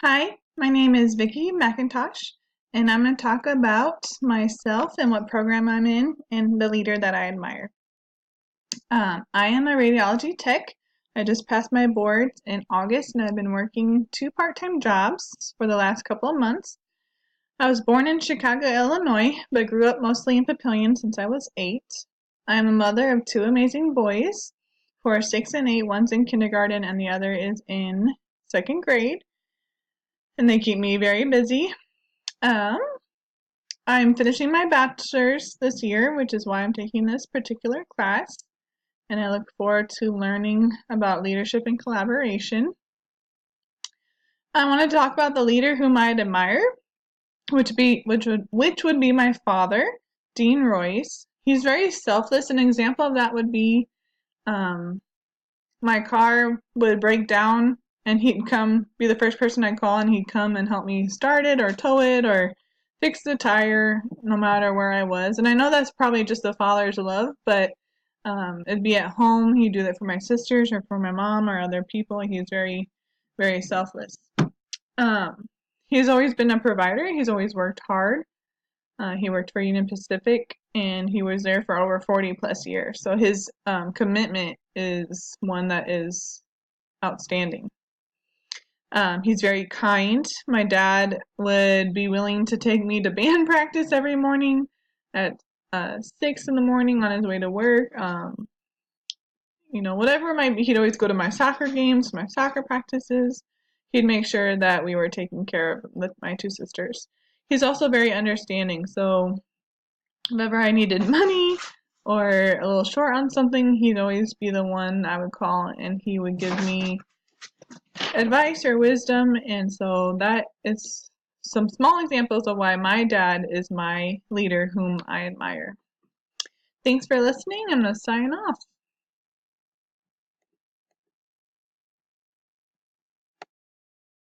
Hi, my name is Vicki McIntosh, and I'm going to talk about myself and what program I'm in and the leader that I admire. I am a radiology tech. I just passed my boards in August, and I've been working two part-time jobs for the last couple of months. I was born in Chicago, Illinois, but grew up mostly in Papillion since I was 8. I am a mother of two amazing boys who are 6 and 8. One's in kindergarten, and the other is in second grade, and they keep me very busy. Um, I'm finishing my bachelor's this year, which is why I'm taking this particular class, and I look forward to learning about leadership and collaboration. I want to talk about the leader whom I admire, which would be my father, Dean Royce. He's very selfless. An example of that would be um, my car would break down, and he'd come be the first person I'd call, and he'd come and help me start it or tow it or fix the tire no matter where I was. And I know that's probably just the father's love, but it'd be at home. He'd do that for my sisters or for my mom or other people. He's very, very selfless. Um, he's always been a provider. He's always worked hard. He worked for Union Pacific, and he was there for over 40 plus years. So his commitment is one that is outstanding. He's very kind. My dad would be willing to take me to band practice every morning at 6 in the morning on his way to work. Whatever it might be, he'd always go to my soccer games, my soccer practices. He'd make sure that we were taken care of with my two sisters. He's also very understanding, so if ever I needed money or a little short on something, he'd always be the one I would call, and he would give me advice or wisdom. And so that is some small examples of why my dad is my leader whom I admire. Thanks for listening. I'm going to sign off.